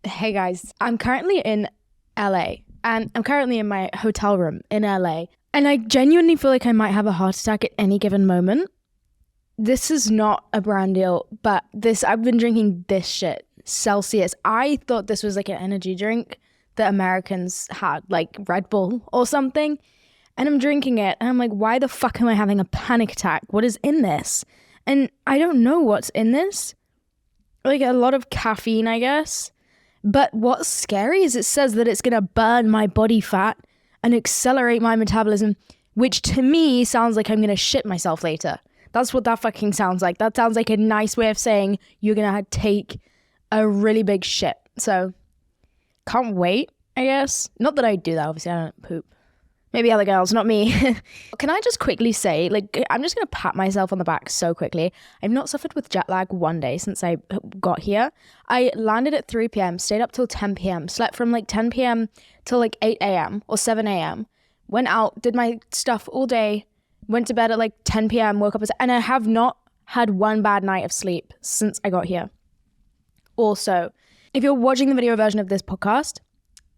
Hey guys, I'm currently in LA and I'm currently in my hotel room in LA and I genuinely feel like I might have a heart attack at any given moment. This is not a brand deal, but I've been drinking this shit, Celsius. I thought this was like an energy drink that Americans had, like Red Bull or something. And I'm drinking it and I'm like, why the fuck am I having a panic attack? What is in this? And I don't know what's in this. Like a lot of caffeine, I guess. But what's scary is it says that it's going to burn my body fat and accelerate my metabolism, which to me sounds like I'm going to shit myself later. That's what that fucking sounds like. That sounds like a nice way of saying you're going to take a really big shit. So can't wait, I guess. Not that I do that, obviously. I don't poop. Maybe other girls, not me. Can I just quickly say, like, I'm just going to pat myself on the back so quickly. I've not suffered with jet lag one day since I got here. I landed at 3 p.m., stayed up till 10 p.m., slept from like 10 p.m. till like 8 a.m. or 7 a.m., went out, did my stuff all day, went to bed at like 10 p.m., woke up, and I have not had one bad night of sleep since I got here. Also, if you're watching the video version of this podcast,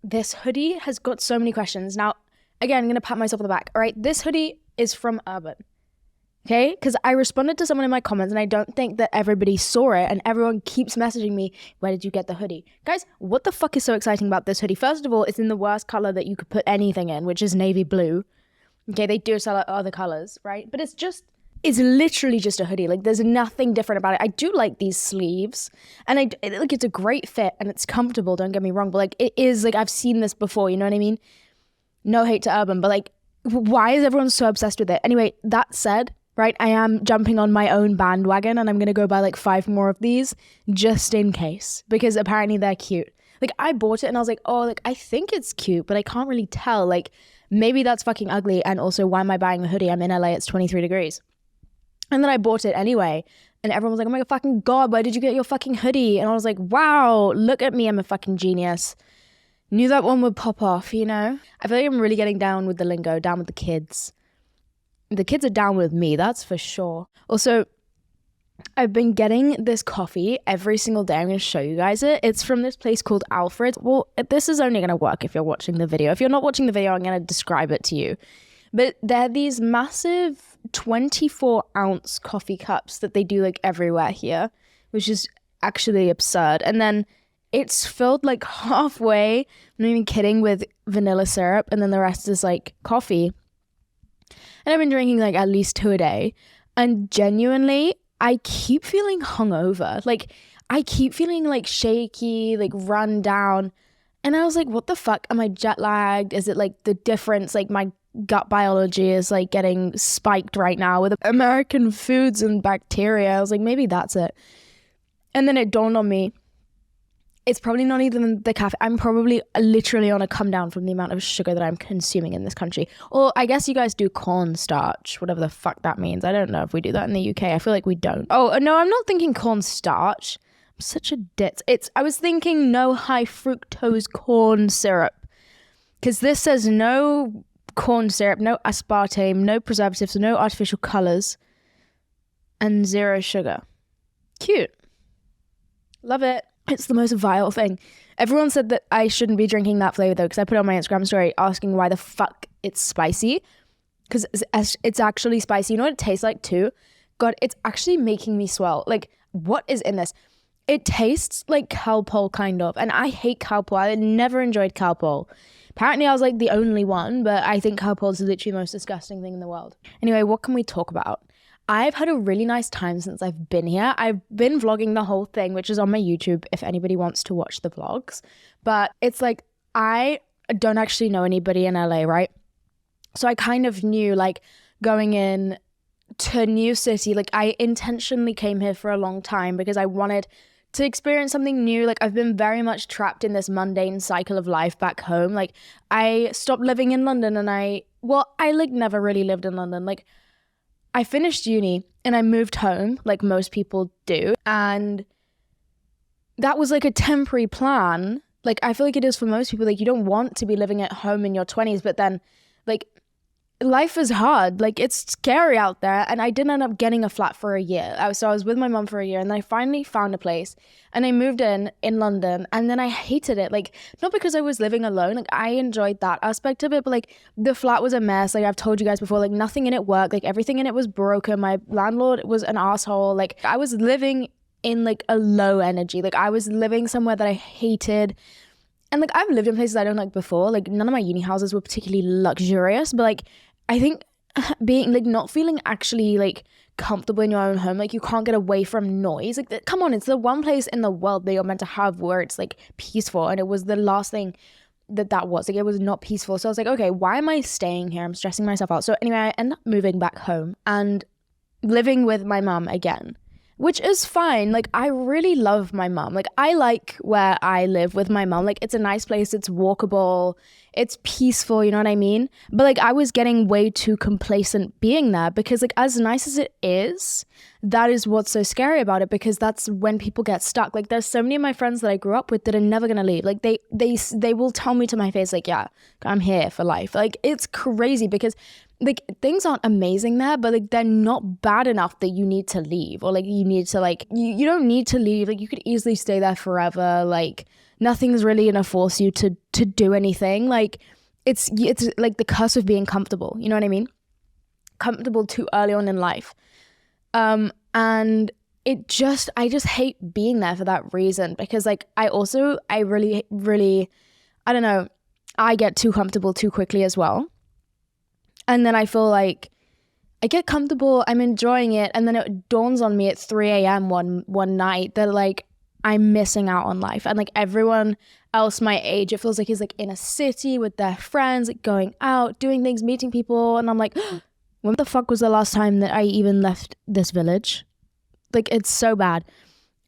this hoodie has got so many questions. Now, again, I'm going to pat myself on the back. All right, this hoodie is from Urban, okay? Because I responded to someone in my comments and I don't think that everybody saw it and everyone keeps messaging me, where did you get the hoodie? Guys, what the fuck is so exciting about this hoodie? First of all, it's in the worst color that you could put anything in, which is navy blue. Okay, they do sell other colors, right? But it's literally just a hoodie. Like, there's nothing different about it. I do like these sleeves and it's a great fit and it's comfortable, don't get me wrong, but like it is, like, I've seen this before, you know what I mean? No hate to Urban, but like, why is everyone so obsessed with it? Anyway, that said, right, I am jumping on my own bandwagon and I'm going to go buy like 5 more of these just in case, because apparently they're cute. Like, I bought it and I was like, oh, like, I think it's cute, but I can't really tell. Like, maybe that's fucking ugly. And also, why am I buying a hoodie? I'm in LA, it's 23 degrees. And then I bought it anyway. And everyone was like, oh my fucking God, where did you get your fucking hoodie? And I was like, wow, look at me, I'm a fucking genius. Knew that one would pop off, you know? I feel like I'm really getting down with the lingo, down with the kids. The kids are down with me, that's for sure. Also, I've been getting this coffee every single day. I'm going to show you guys it. It's from this place called Alfred's. Well, this is only going to work if you're watching the video. If you're not watching the video, I'm going to describe it to you. But they're these massive 24-ounce coffee cups that they do like everywhere here, which is actually absurd. And then it's filled like halfway, I'm not even kidding, with vanilla syrup, and then the rest is like coffee. And I've been drinking like at least 2 a day, and genuinely, I keep feeling hungover. Like, I keep feeling like shaky, like run down. And I was like, what the fuck? Am I jet lagged? Is it like the difference? Like, my gut biology is like getting spiked right now with American foods and bacteria. I was like, maybe that's it. And then it dawned on me, it's probably not even the caffeine. I'm probably literally on a come down from the amount of sugar that I'm consuming in this country. Or I guess you guys do cornstarch, whatever the fuck that means. I don't know if we do that in the UK. I feel like we don't. Oh, no, I'm not thinking cornstarch. I'm such a ditz. I was thinking no high fructose corn syrup. Because this says no corn syrup, no aspartame, no preservatives, no artificial colors, and 0 sugar. Cute. Love it. It's the most vile thing. Everyone said that I shouldn't be drinking that flavor though, because I put it on my Instagram story asking why the fuck it's spicy. Because it's actually spicy. You know what it tastes like too? God, it's actually making me swell. Like, what is in this? It tastes like Calpol kind of. And I hate Calpol. I never enjoyed Calpol. Apparently I was like the only one, but I think Calpol is literally the most disgusting thing in the world. Anyway, what can we talk about? I've had a really nice time since I've been here. I've been vlogging the whole thing, which is on my YouTube if anybody wants to watch the vlogs. But it's like, I don't actually know anybody in LA, right? So I kind of knew, like, going in to a new city, like, I intentionally came here for a long time because I wanted to experience something new. Like, I've been very much trapped in this mundane cycle of life back home. Like, I stopped living in London and I like never really lived in London. Like, I finished uni and I moved home like most people do. And that was like a temporary plan. Like, I feel like it is for most people. Like, you don't want to be living at home in your 20s, but then like life is hard. Like, it's scary out there. And I didn't end up getting a flat for a year. So I was with my mom for a year, and then I finally found a place, and I moved in London, and then I hated it. Like, not because I was living alone. Like, I enjoyed that aspect of it, but like the flat was a mess. Like, I've told you guys before, like nothing in it worked. Like, everything in it was broken. My landlord was an asshole. Like, I was living in like a low energy. Like, I was living somewhere that I hated. And like, I've lived in places I don't like before. Like, none of my uni houses were particularly luxurious, but like, I think being like not feeling actually like comfortable in your own home, like you can't get away from noise. Like, come on, it's the one place in the world that you're meant to have where it's like peaceful, and it was the last thing that was like, it was not peaceful. So I was like, okay, why am I staying here? I'm stressing myself out. So anyway, I end up moving back home and living with my mum again, which is fine. Like, I really love my mum. Like, I like where I live with my mum. Like, it's a nice place. It's walkable. It's peaceful. You know what I mean? But like, I was getting way too complacent being there, because like, as nice as it is, that is what's so scary about it, because that's when people get stuck. Like, there's so many of my friends that I grew up with that are never going to leave. Like, they will tell me to my face, like, yeah, I'm here for life. Like, it's crazy, because like, things aren't amazing there, but like, they're not bad enough that you need to leave, or like you need to like, you don't need to leave. Like, you could easily stay there forever. Like, nothing's really gonna force you to do anything. Like, it's like the curse of being comfortable, you know what I mean? Comfortable too early on in life. And I just hate being there for that reason, because like, I really, I don't know, I get too comfortable too quickly as well. And then I feel like I get comfortable, I'm enjoying it, and then it dawns on me at 3 a.m. one night that like, I'm missing out on life. And like, everyone else my age, it feels like is like in a city with their friends, like going out, doing things, meeting people. And I'm like, when the fuck was the last time that I even left this village? Like, it's so bad.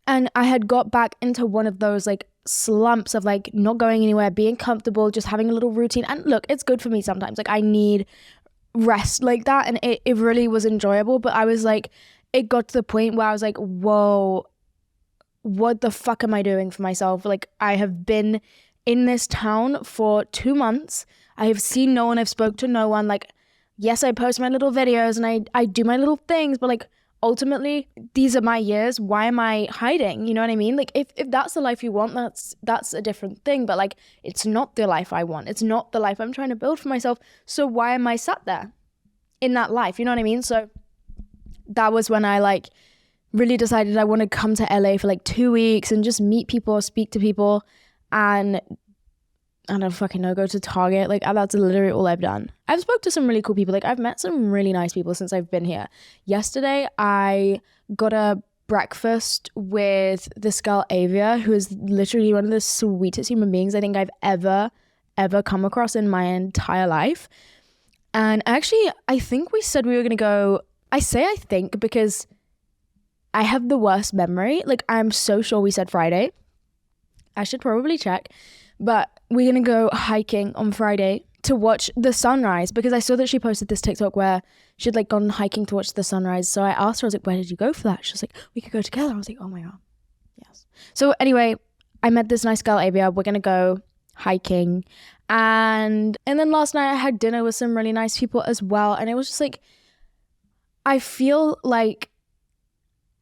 And I had got back into one of those like slumps of like not going anywhere, being comfortable, just having a little routine. And look, it's good for me sometimes. Like, I need rest like that, and it really was enjoyable. But I was like, it got to the point where I was like, whoa, what the fuck am I doing for myself? Like, I have been in this town for 2 months. I have seen no one. I've spoke to no one. Like, yes, I post my little videos and I do my little things, but like, ultimately, these are my years. Why am I hiding? You know what I mean? Like, if that's the life you want, that's a different thing. But like, it's not the life I want. It's not the life I'm trying to build for myself. So why am I sat there in that life? You know what I mean? So that was when I like really decided I want to come to LA for like 2 weeks and just meet people, speak to people, and I don't fucking know, go to Target. Like, that's literally all I've done. I've spoke to some really cool people. Like, I've met some really nice people since I've been here. Yesterday, I got a breakfast with this girl, Avia, who is literally one of the sweetest human beings I think I've ever come across in my entire life. And actually, I think we said we were going to go. I say I think because I have the worst memory. Like, I'm so sure we said Friday. I should probably check. But we're going to go hiking on Friday to watch the sunrise, because I saw that she posted this TikTok where she'd like gone hiking to watch the sunrise. So I asked her, I was like, where did you go for that? She was like, we could go together. I was like, oh my God. Yes. So anyway, I met this nice girl, Avia. We're going to go hiking. And then last night I had dinner with some really nice people as well. And it was just like, I feel like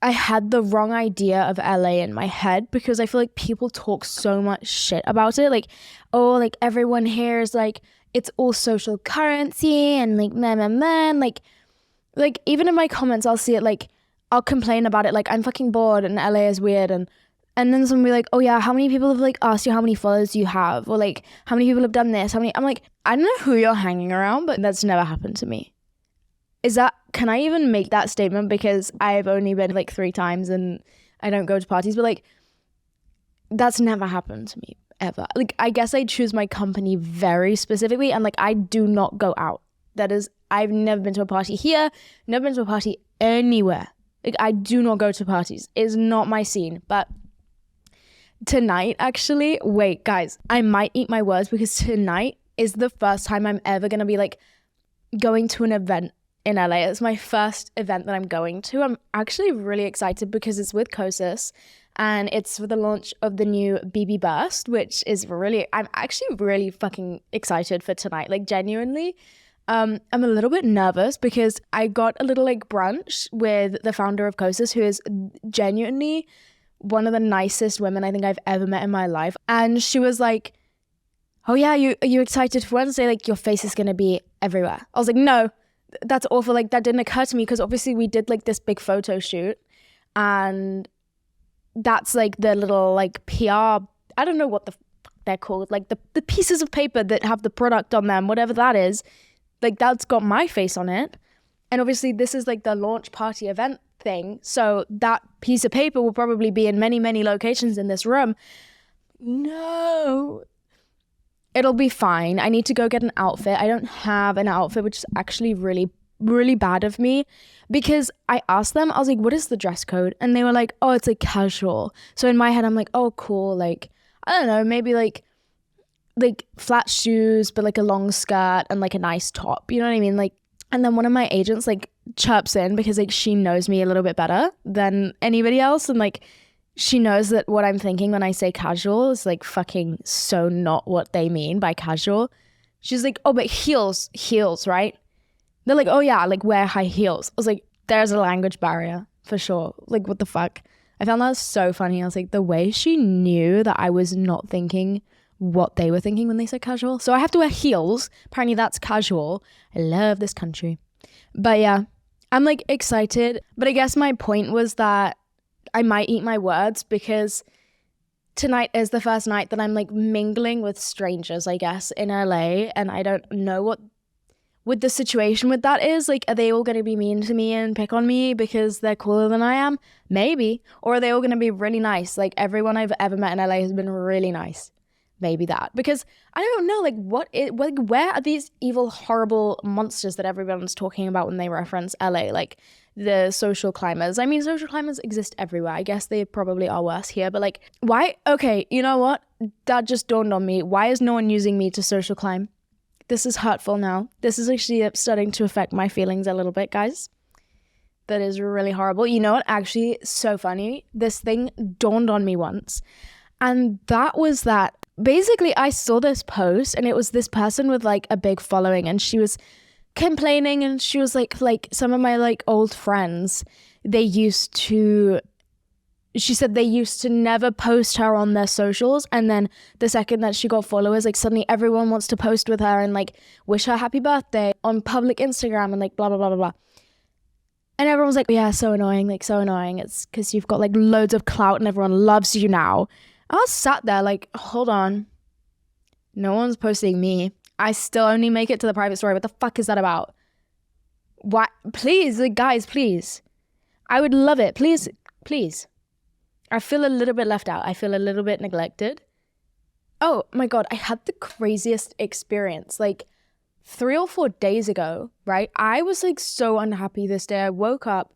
I had the wrong idea of LA in my head, because I feel like people talk so much shit about it. Like, oh, like everyone here is like, it's all social currency and like, man. Like even in my comments, I'll see it like, I'll complain about it. Like, I'm fucking bored and LA is weird. And then someone will be like, oh yeah, how many people have like asked you how many followers you have? Or like, how many people have done this? I'm like, I don't know who you're hanging around, but that's never happened to me. Can I even make that statement? Because I've only been like 3 times and I don't go to parties, but like, that's never happened to me ever. Like, I guess I choose my company very specifically, and like, I do not go out. That is, I've never been to a party here, never been to a party anywhere. Like, I do not go to parties. It's not my scene. But tonight, actually, wait, guys, I might eat my words, because tonight is the first time I'm ever going to be like going to an event in LA. It's my first event that I'm going to. I'm actually really excited because it's with Kosas, and it's for the launch of the new BB Burst, which is I'm actually really fucking excited for tonight. Like, genuinely, I'm a little bit nervous because I got a little like brunch with the founder of Kosas, who is genuinely one of the nicest women I think I've ever met in my life. And she was like, oh yeah, you excited for Wednesday? Like your face is gonna be everywhere. I was like, no, that's awful. Like that didn't occur to me because obviously we did like this big photo shoot, and that's like the little like PR, I don't know what they're called, like the pieces of paper that have the product on them, whatever that is, like that's got my face on it. And obviously this is like the launch party event thing, so that piece of paper will probably be in many, many locations in this room. No, it'll be fine. I need to go get an outfit. I don't have an outfit, which is actually really, really bad of me, because I asked them, I was like, what is the dress code? And they were like, oh, it's like casual. So in my head, I'm like, oh, cool. Like, I don't know, maybe like flat shoes, but like a long skirt and like a nice top. You know what I mean? Like, and then one of my agents like chirps in because like she knows me a little bit better than anybody else. And like, she knows that what I'm thinking when I say casual is like fucking so not what they mean by casual. She's like, oh, but heels, right? They're like, oh yeah, like wear high heels. I was like, there's a language barrier for sure. Like, what the fuck? I found that so funny. I was like, the way she knew that I was not thinking what they were thinking when they said casual. So I have to wear heels. Apparently that's casual. I love this country. But yeah, I'm like excited. But I guess my point was that I might eat my words because tonight is the first night that I'm like mingling with strangers, I guess, in LA. And I don't know what the situation with that is. Like, are they all going to be mean to me and pick on me because they're cooler than I am? Maybe. Or are they all going to be really nice? Like, everyone I've ever met in LA has been really nice. Maybe that. Because I don't know, like, where are these evil, horrible monsters that everyone's talking about when they reference LA? Like, the social climbers. I mean, social climbers exist everywhere. I guess they probably are worse here. But, like, why? Okay, you know what? That just dawned on me. Why is no one using me to social climb? This is hurtful now. This is actually starting to affect my feelings a little bit, guys. That is really horrible. You know what? Actually, so funny. This thing dawned on me once. And that was that basically I saw this post and it was this person with like a big following and she was complaining and she was like some of my like old friends, she said they used to never post her on their socials, and then the second that she got followers, like suddenly everyone wants to post with her and like wish her happy birthday on public Instagram and like blah blah blah blah blah. And everyone was like, yeah, so annoying, like so annoying. It's because you've got like loads of clout and everyone loves you now. I was sat there like, hold on, no one's posting me. I still only make it to the private story. What the fuck is that about? Why? Please, like, guys, please. I would love it. Please. I feel a little bit left out. I feel a little bit neglected. Oh my God, I had the craziest experience. Like 3 or 4 days ago, right? I was like so unhappy this day. I woke up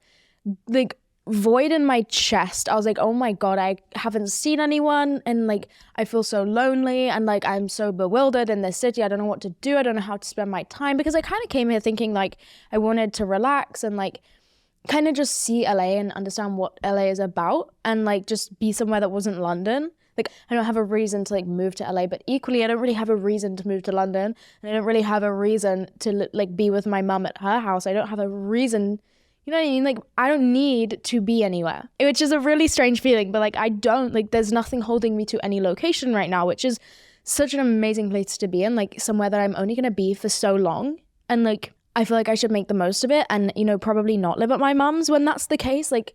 like void in my chest. I was like, oh my God, I haven't seen anyone. And like, I feel so lonely and like, I'm so bewildered in this city. I don't know what to do. I don't know how to spend my time because I kind of came here thinking like I wanted to relax and like kind of just see LA and understand what LA is about and like just be somewhere that wasn't London. Like I don't have a reason to like move to LA, but equally I don't really have a reason to move to London, and I don't really have a reason to like be with my mum at her house. I don't have a reason, you know what I mean? Like I don't need to be anywhere, which is a really strange feeling, but like I don't, like there's nothing holding me to any location right now, which is such an amazing place to be in, like somewhere that I'm only going to be for so long. And like I feel like I should make the most of it and, you know, probably not live at my mum's when that's the case. Like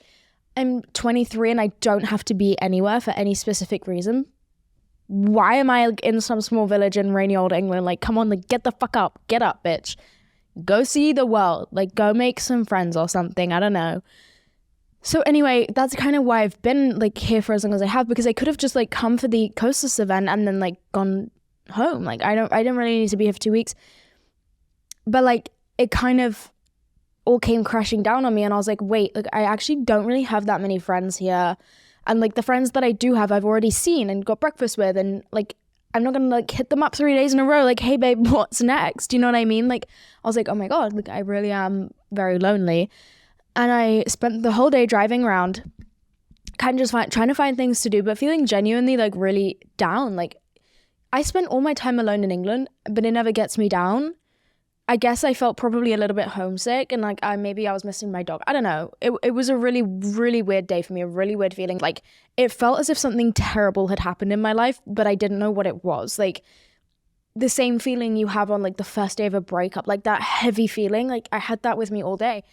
I'm 23 and I don't have to be anywhere for any specific reason. Why am I like in some small village in rainy old England? Like, come on, like get the fuck up. Get up, bitch. Go see the world. Like go make some friends or something. I don't know. So anyway, that's kind of why I've been like here for as long as I have, because I could have just like come for the Kostas event and then like gone home. Like I didn't really need to be here for 2 weeks. But like it kind of all came crashing down on me and I was like, wait, like I actually don't really have that many friends here. And like the friends that I do have, I've already seen and got breakfast with, and like I'm not gonna like hit them up 3 days in a row like, hey babe, what's next? You know what I mean? Like I was like, oh my God, like I really am very lonely. And I spent the whole day driving around kind of just trying to find things to do, but feeling genuinely like really down. Like I spent all my time alone in England, but it never gets me down. I guess I felt probably a little bit homesick, and like maybe I was missing my dog. I don't know. It was a really, really weird day for me, a really weird feeling. Like it felt as if something terrible had happened in my life, but I didn't know what it was. Like the same feeling you have on like the first day of a breakup, like that heavy feeling. Like I had that with me all day.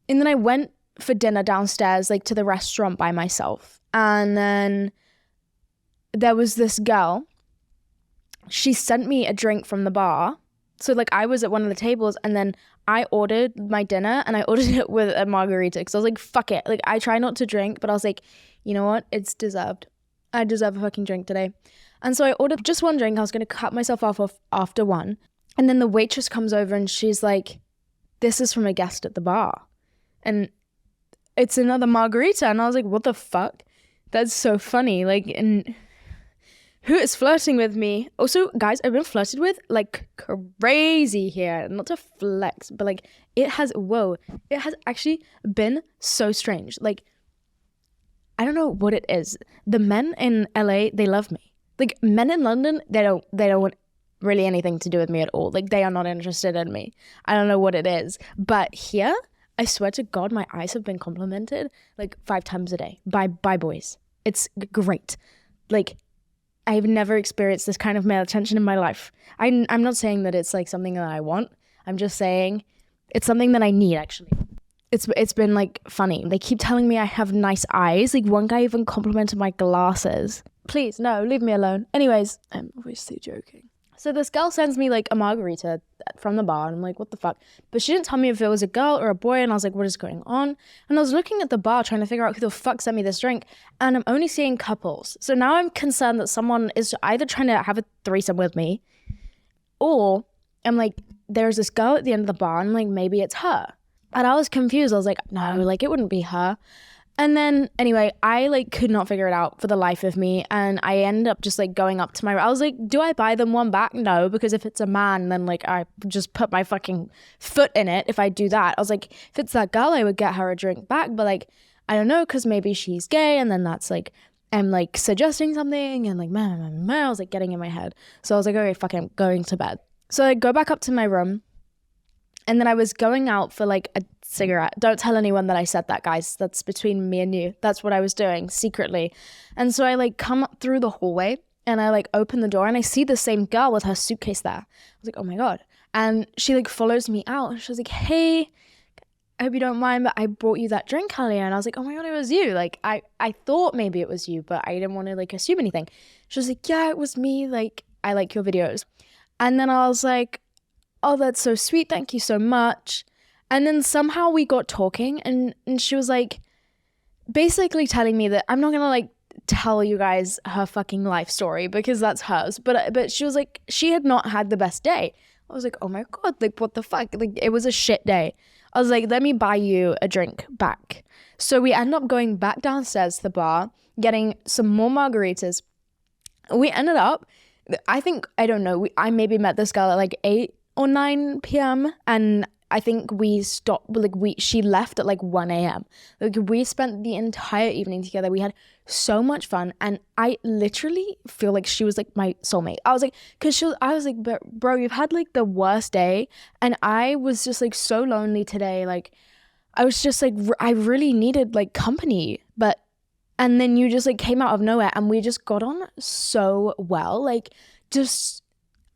And then I went for dinner downstairs, like to the restaurant by myself. And then there was this girl. She sent me a drink from the bar. So like I was at one of the tables, and then I ordered my dinner, and I ordered it with a margarita because I was like, fuck it. Like I try not to drink, but I was like, you know what? It's deserved. I deserve a fucking drink today. And so I ordered just one drink. I was going to cut myself off after one. And then the waitress comes over and she's like, this is from a guest at the bar. And it's another margarita. And I was like, what the fuck? That's so funny. Like, and who is flirting with me? Also, guys, I've been flirted with like crazy here. Not to flex, but like it has actually been so strange. Like, I don't know what it is. The men in LA, they love me. Like men in London, they don't want really anything to do with me at all. Like they are not interested in me. I don't know what it is. But here, I swear to God, my eyes have been complimented like 5 times a day by boys. It's great. Like I've never experienced this kind of male attention in my life. I'm not saying that it's like something that I want. I'm just saying it's something that I need actually. It's been like funny. They keep telling me I have nice eyes. Like one guy even complimented my glasses. Please, no, leave me alone. Anyways, I'm obviously joking. So this girl sends me like a margarita from the bar, and I'm like, what the fuck? But she didn't tell me if it was a girl or a boy, and I was like, what is going on? And I was looking at the bar trying to figure out who the fuck sent me this drink, and I'm only seeing couples. So now I'm concerned that someone is either trying to have a threesome with me, or I'm like, there's this girl at the end of the bar, and like, maybe it's her. And I was confused. I was like, no, like it wouldn't be her. And then anyway, I like could not figure it out for the life of me. And I ended up just like going up to I was like, do I buy them one back? No, because if it's a man, then like I just put my fucking foot in it if I do that. I was like, if it's that girl, I would get her a drink back. But like, I don't know, because maybe she's gay. And then that's like, I'm like suggesting something and like, I was like getting in my head. So I was like, okay, fuck it, I'm going to bed. So I go back up to my room. And then I was going out for like a cigarette. Don't tell anyone that I said that, guys. That's between me and you. That's what I was doing secretly. And so I like come up through the hallway, and I like open the door, and I see the same girl with her suitcase there. I was like, oh my God. And she like follows me out, and she was like, hey, I hope you don't mind, but I brought you that drink earlier. And I was like, oh my God, it was you. Like I thought maybe it was you, but I didn't want to like assume anything. She was like, yeah, it was me. Like I like your videos. And then I was like, oh, that's so sweet. Thank you so much. And then somehow we got talking, and she was like basically telling me that I'm not going to like tell you guys her fucking life story because that's hers. But she was like, she had not had the best day. I was like, oh my God, like what the fuck? Like it was a shit day. I was like, let me buy you a drink back. So we end up going back downstairs to the bar, getting some more margaritas. We ended up, I don't know, I maybe met this girl at like 8 or 9 p.m. and I think we stopped, like she left at like 1 a.m. Like we spent the entire evening together. We had so much fun, and I literally feel like she was like my soulmate. I was like, I was like, bro, you've had like the worst day, and I was just like so lonely today. Like I was just like, I really needed like company, and then you just like came out of nowhere, and we just got on so well. Like just,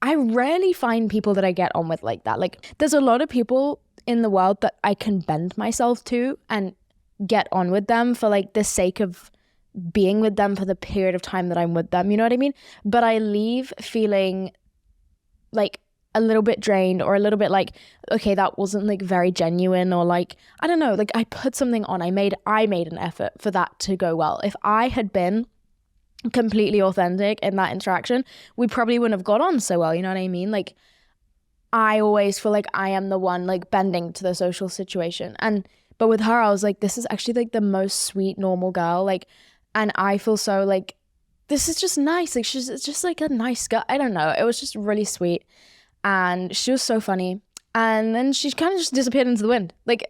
I rarely find people that I get on with like that. Like there's a lot of people in the world that I can bend myself to and get on with them for like the sake of being with them for the period of time that I'm with them. You know what I mean? But I leave feeling like a little bit drained, or a little bit like, okay, that wasn't like very genuine, or like, I don't know, like I put something on. I made an effort for that to go well. If I had been completely authentic in that interaction, we probably wouldn't have got on so well. You know what I mean? Like I always feel like I am the one like bending to the social situation, but with her I was like, this is actually like the most sweet normal girl, like, and I feel so like this is just nice. Like she's just like a nice girl. I don't know, it was just really sweet, and she was so funny. And then she kind of just disappeared into the wind. Like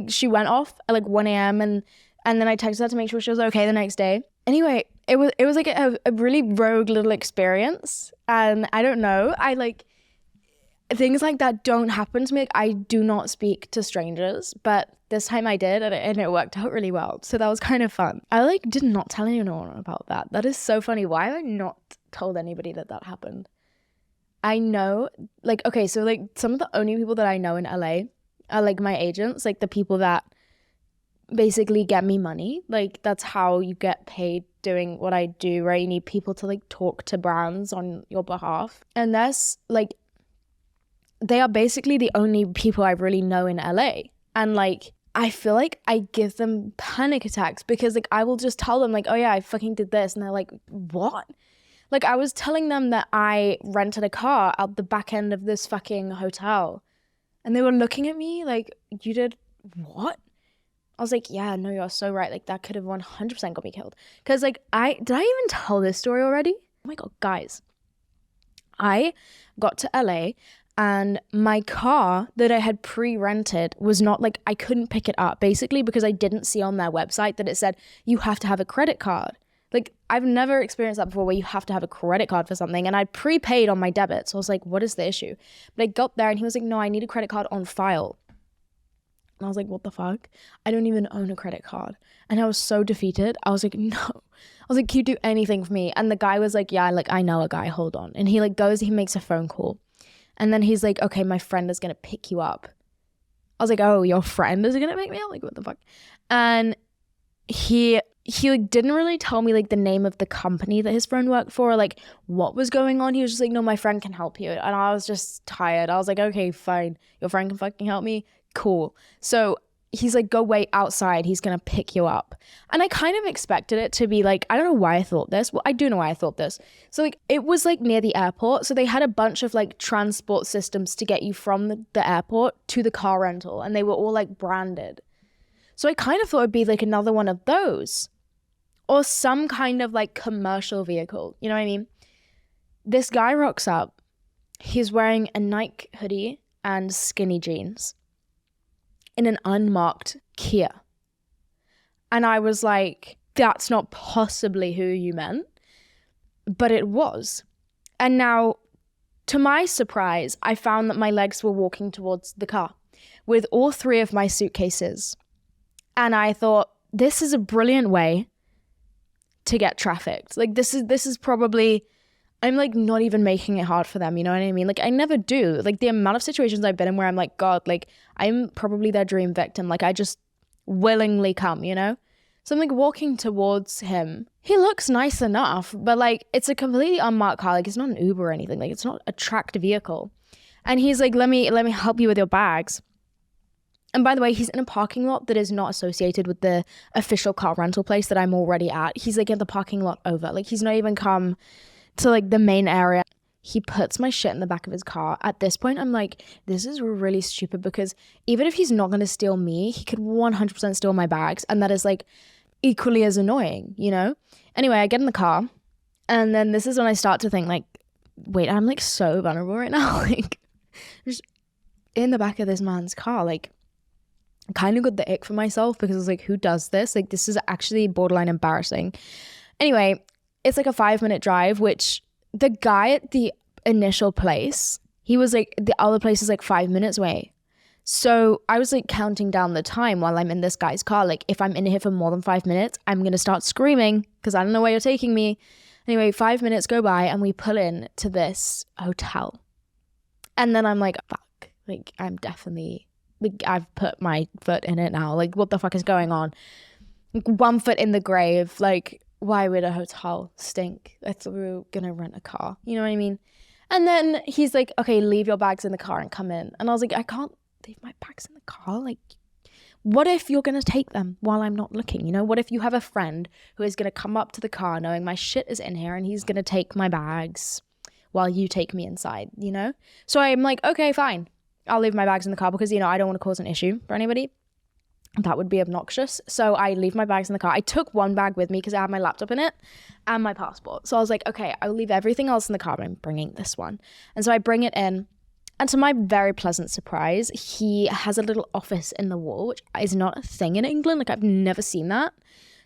she went off at like 1 a.m. and then I texted her to make sure she was okay the next day. Anyway, it was like a really rogue little experience, and I don't know, things like that don't happen to me. Like, I do not speak to strangers, but this time I did, and it worked out really well. So that was kind of fun. I like did not tell anyone about that. That is so funny. Why have I not told anybody that happened? I know, like, okay, so like some of the only people that I know in LA are like my agents, like the people that basically get me money. Like, that's how you get paid doing what I do, right? You need people to like talk to brands on your behalf. And that's like, they are basically the only people I really know in LA. And like, I feel like I give them panic attacks because like I will just tell them like, oh yeah, I fucking did this. And they're like, what? Like, I was telling them that I rented a car out the back end of this fucking hotel. And they were looking at me like, you did what? I was like, yeah, no, you're so right. Like, that could have 100% got me killed. Because like, did I even tell this story already? Oh my God, guys. I got to LA and my car that I had pre-rented was not like, I couldn't pick it up basically because I didn't see on their website that it said you have to have a credit card. Like, I've never experienced that before where you have to have a credit card for something, and I'd prepaid on my debit. So I was like, what is the issue? But I got there and he was like, no, I need a credit card on file. And I was like, what the fuck? I don't even own a credit card. And I was so defeated. I was like, no. I was like, can you do anything for me? And the guy was like, yeah, like I know a guy, hold on. And he like goes, he makes a phone call. And then he's like, okay, my friend is going to pick you up. I was like, oh, your friend is going to pick me up? Like, what the fuck? And he like didn't really tell me like the name of the company that his friend worked for or like what was going on. He was just like, no, my friend can help you. And I was just tired. I was like, okay, fine. Your friend can fucking help me. Cool. So he's like, go wait outside. He's going to pick you up. And I kind of expected it to be like, I don't know why I thought this. Well, I do know why I thought this. So like it was like near the airport. So they had a bunch of like transport systems to get you from the airport to the car rental. And they were all like branded. So I kind of thought it'd be like another one of those or some kind of like commercial vehicle. You know what I mean? This guy rocks up. He's wearing a Nike hoodie and skinny jeans in an unmarked Kia. And I was like, that's not possibly who you meant. But it was. And now, to my surprise, I found that my legs were walking towards the car with all three of my suitcases. And I thought, this is a brilliant way to get trafficked. Like, this is probably, I'm like not even making it hard for them, you know what I mean? Like, I never do. Like, the amount of situations I've been in where I'm like, God, like, I'm probably their dream victim. Like, I just willingly come, you know? So I'm like walking towards him. He looks nice enough, but like, it's a completely unmarked car. Like, it's not an Uber or anything. Like, it's not a tracked vehicle. And he's like, let me help you with your bags. And by the way, he's in a parking lot that is not associated with the official car rental place that I'm already at. He's like in the parking lot over. Like, he's not even come to like the main area. He puts my shit in the back of his car. At this point, I'm like, this is really stupid because even if he's not going to steal me, he could 100% steal my bags. And that is like equally as annoying, you know? Anyway, I get in the car and then this is when I start to think like, wait, I'm like so vulnerable right now. Like, just in the back of this man's car, like, I kind of got the ick for myself because I was like, who does this? Like, this is actually borderline embarrassing. Anyway, it's like a 5-minute drive, which the guy at the initial place, he was like, the other place is like 5 minutes away. So I was like counting down the time while I'm in this guy's car. Like, if I'm in here for more than 5 minutes, I'm going to start screaming because I don't know where you're taking me. Anyway, 5 minutes go by and we pull in to this hotel. And then I'm like, fuck, like I'm definitely... like, I've put my foot in it now. Like, what the fuck is going on? Like, 1 foot in the grave. Like, why would a hotel stink? I thought we were gonna rent a car. You know what I mean? And then he's like, okay, leave your bags in the car and come in. And I was like, I can't leave my bags in the car. Like, what if you're gonna take them while I'm not looking? You know, what if you have a friend who is gonna come up to the car knowing my shit is in here and he's gonna take my bags while you take me inside, you know? So I'm like, okay, fine. I'll leave my bags in the car because, you know, I don't want to cause an issue for anybody. That would be obnoxious. So I leave my bags in the car. I took one bag with me because I had my laptop in it and my passport. So I was like, okay, I'll leave everything else in the car, but I'm bringing this one. And so I bring it in. And to my very pleasant surprise, he has a little office in the wall, which is not a thing in England. Like, I've never seen that.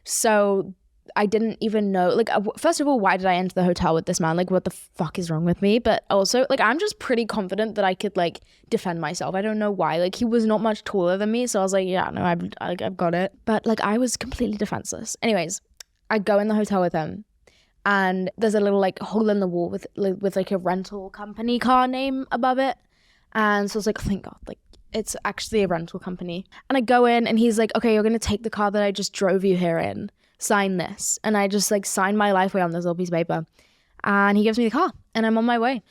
So I didn't even know, like, first of all, why did I enter the hotel with this man? Like, what the fuck is wrong with me? But also, like, I'm just pretty confident that I could, like, defend myself. I don't know why. Like, he was not much taller than me, so I was like, yeah, no, I've got it. But, like, I was completely defenseless. Anyways, I go in the hotel with him, and there's a little, like, hole in the wall with like, a rental company car name above it. And so I was like, thank God, like, it's actually a rental company. And I go in, and he's like, okay, you're going to take the car that I just drove you here in. Sign this. And I just, like, signed my life away on this little piece of paper. And he gives me the car, and I'm on my way.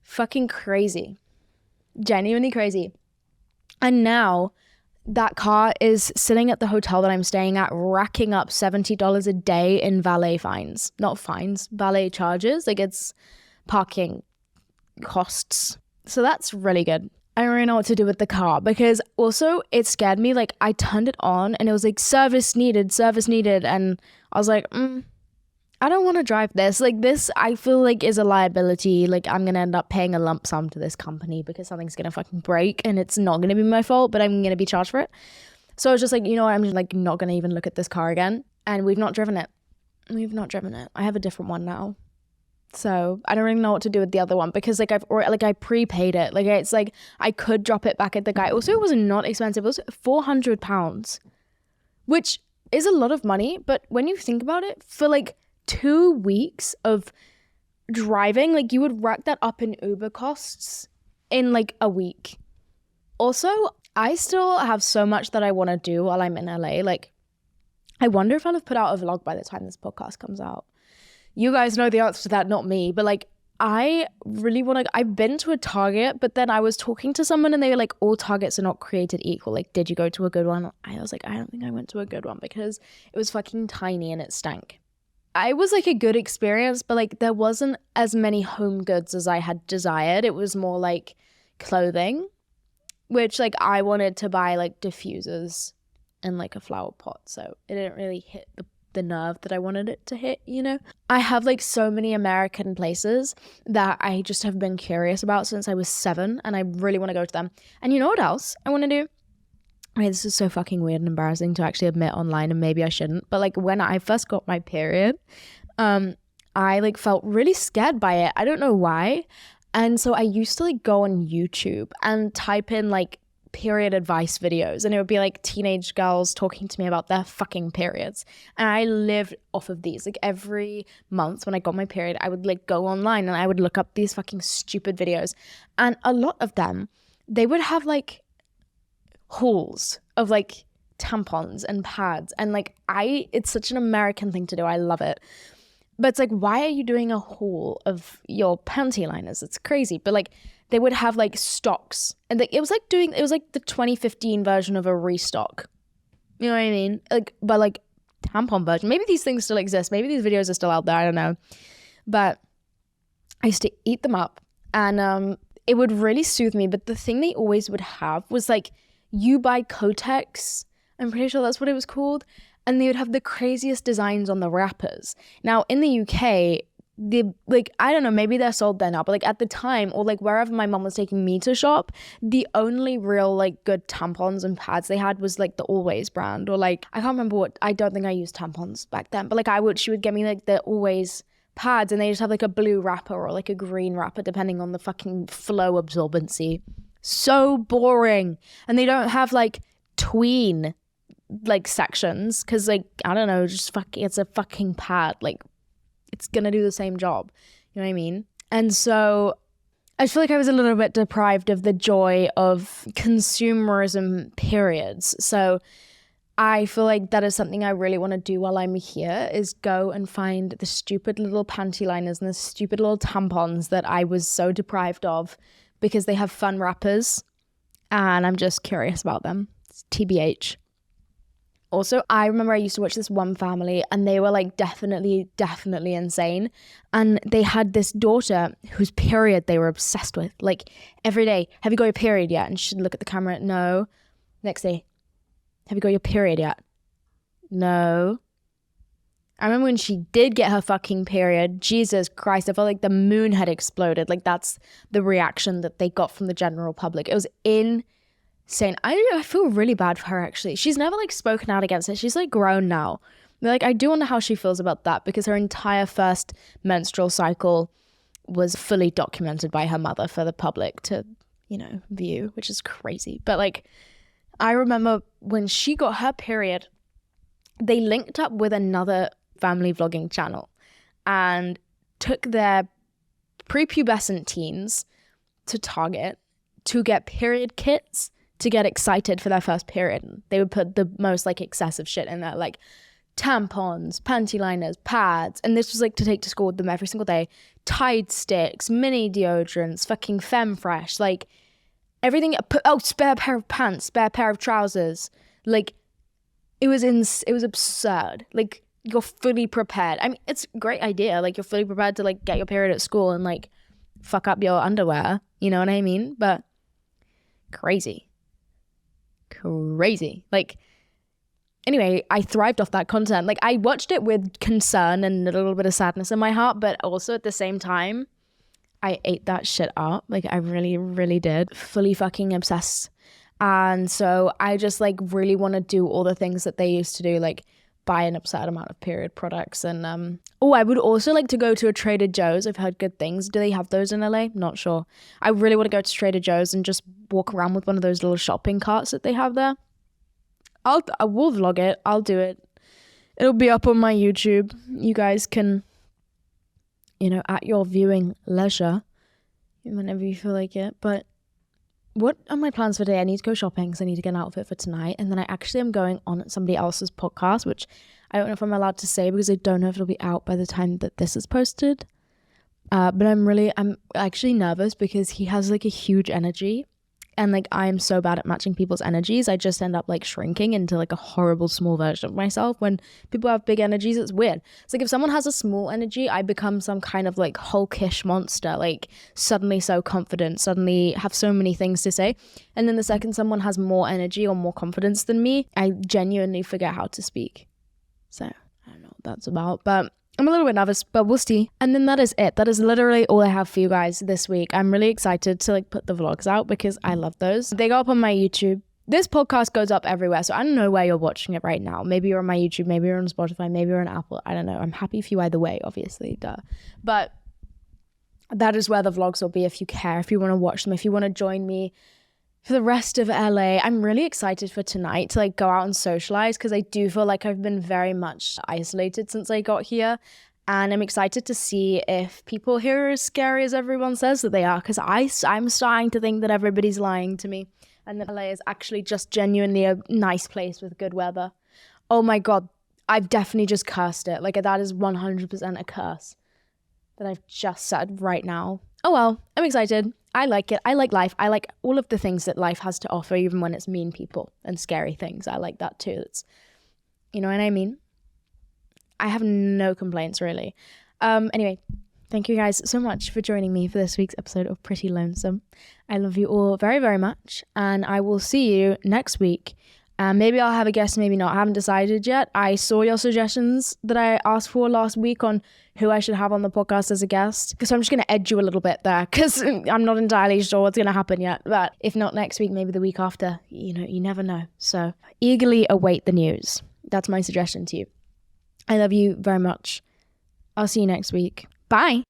Fucking crazy. Genuinely crazy. And now that car is sitting at the hotel that I'm staying at, racking up $70 a day in valet fines. Not fines, valet charges. Like, it's parking costs. So that's really good. I don't really know what to do with the car, because also it scared me. Like, I turned it on and it was like service needed. And I was like, I don't want to drive this. Like, this, I feel like, is a liability. Like, I'm going to end up paying a lump sum to this company because something's going to fucking break, and it's not going to be my fault, but I'm going to be charged for it. So I was just like, you know what? I'm just, like, not going to even look at this car again. And we've not driven it. I have a different one now. So I don't really know what to do with the other one, because, like, I prepaid it. Like, it's like I could drop it back at the guy. Also, it was not expensive. It was £400, which is a lot of money. But when you think about it, for like 2 weeks of driving, like, you would rack that up in Uber costs in like a week. Also, I still have so much that I want to do while I'm in LA. Like, I wonder if I'll have put out a vlog by the time this podcast comes out. You guys know the answer to that, not me. But, like, I really want to, I've been to a Target, but then I was talking to someone and they were like, all Targets are not created equal. Like, did you go to a good one? I was like, I don't think I went to a good one, because it was fucking tiny and it stank. It was like a good experience, but, like, there wasn't as many home goods as I had desired. It was more like clothing, which, like, I wanted to buy, like, diffusers and, like, a flower pot. So it didn't really hit the nerve that I wanted it to hit, you know? I have, like, so many American places that I just have been curious about since I was 7, and I really want to go to them. And you know what else I want to do? I mean, this is so fucking weird and embarrassing to actually admit online, and maybe I shouldn't, but, like, when I first got my period, I, like, felt really scared by it. I don't know why. And so I used to, like, go on YouTube and type in, like, period advice videos, and it would be like teenage girls talking to me about their fucking periods, and I lived off of these. Like, every month when I got my period, I would, like, go online and I would look up these fucking stupid videos, and a lot of them, they would have, like, hauls of, like, tampons and pads, and, like, it's such an American thing to do. I love it. But it's like, why are you doing a haul of your panty liners? It's crazy. But, like, they would have, like, stocks, and, like, it was like the 2015 version of a restock. You know what I mean? Like, but, like, tampon version. Maybe these things still exist. Maybe these videos are still out there. I don't know. But I used to eat them up, and it would really soothe me. But the thing they always would have was, like, you buy Kotex. I'm pretty sure that's what it was called. And they would have the craziest designs on the wrappers. Now, in the UK, I don't know, maybe they're sold there now, but, like, at the time, or, like, wherever my mom was taking me to shop, the only real, like, good tampons and pads they had was, like, the Always brand, or, like, I can't remember I don't think I used tampons back then, but, like, she would get me, like, the Always pads, and they just have, like, a blue wrapper or, like, a green wrapper, depending on the fucking flow absorbency. So boring. And they don't have, like, tween, like, sections, because, like, I don't know, just it's a fucking pad. Like, it's gonna do the same job. You know what I mean? And so I feel like I was a little bit deprived of the joy of consumerism periods. So I feel like that is something I really want to do while I'm here, is go and find the stupid little panty liners and the stupid little tampons that I was so deprived of, because they have fun wrappers and I'm just curious about them. It's TBH. Also, I remember I used to watch this one family, and they were, like, definitely insane. And they had this daughter whose period they were obsessed with. Like, every day, have you got your period yet? And she'd look at the camera, no. Next day, have you got your period yet? No. I remember when she did get her fucking period, Jesus Christ, I felt like the moon had exploded. Like, that's the reaction that they got from the general public. It was insane. I feel really bad for her, actually. She's never, like, spoken out against it. She's, like, grown now. Like, I do wonder how she feels about that, because her entire first menstrual cycle was fully documented by her mother for the public to, view, which is crazy. But like, I remember when she got her period, they linked up with another family vlogging channel and took their prepubescent teens to Target to get period kits to get excited for their first period. They would put the most like excessive shit in there, like tampons, panty liners, pads, and this was like to take to school with them every single day. Tide sticks, mini deodorants, fucking Femfresh, like everything. Spare pair of pants, spare pair of trousers. Like it was absurd. Like, you're fully prepared. I mean, it's a great idea. Like, you're fully prepared to like get your period at school and like fuck up your underwear. You know what I mean? But crazy. Like, anyway, I thrived off that content. Like, I watched it with concern and a little bit of sadness in my heart, but also at the same time, I ate that shit up. Like, I really, really did. Fully fucking obsessed. And so I just like really want to do all the things that they used to do, like buy an absurd amount of period products. And I would also like to go to a Trader Joe's. I've heard good things. Do they have those in LA? Not sure. I really want to go to Trader Joe's and just walk around with one of those little shopping carts that they have there. I will vlog it. I'll do it. It'll be up on my YouTube. You guys can, at your viewing leisure, whenever you feel like it. But what are my plans for today? I need to go shopping, so I need to get an outfit for tonight. And then I actually am going on somebody else's podcast, which I don't know if I'm allowed to say because I don't know if it'll be out by the time that this is posted. But I'm actually nervous because he has like a huge energy. And like, I am so bad at matching people's energies. I just end up like shrinking into like a horrible small version of myself. When people have big energies, it's weird. It's like if someone has a small energy, I become some kind of like hulkish monster, like suddenly so confident, suddenly have so many things to say. And then the second someone has more energy or more confidence than me, I genuinely forget how to speak. So I don't know what that's about, but I'm a little bit nervous, but we'll see. And then that is it. That is literally all I have for you guys this week. I'm really excited to like put the vlogs out because I love those. They go up on my YouTube. This podcast goes up everywhere, so I don't know where you're watching it right now. Maybe you're on my YouTube, maybe you're on Spotify, maybe you're on Apple. I don't know. I'm happy for you either way, obviously, duh. But that is where the vlogs will be if you care, if you want to watch them, if you want to join me for the rest of LA. I'm really excited for tonight to like go out and socialize because I do feel like I've been very much isolated since I got here, and I'm excited to see if people here are as scary as everyone says that they are, because I'm starting to think that everybody's lying to me and that LA is actually just genuinely a nice place with good weather. Oh my god, I've definitely just cursed it. Like, that is 100% a curse that I've just said right now. Oh well, I'm excited. I like it. I like life. I like all of the things that life has to offer, even when it's mean people and scary things. I like that too. It's, you know what I mean? I have no complaints, really. Anyway, thank you guys so much for joining me for this week's episode of Pretty Lonesome. I love you all very, very much, and I will see you next week. Maybe I'll have a guest, maybe not. I haven't decided yet. I saw your suggestions that I asked for last week on who I should have on the podcast as a guest. So I'm just going to edge you a little bit there because I'm not entirely sure what's going to happen yet. But if not next week, maybe the week after. You never know. So eagerly await the news. That's my suggestion to you. I love you very much. I'll see you next week. Bye.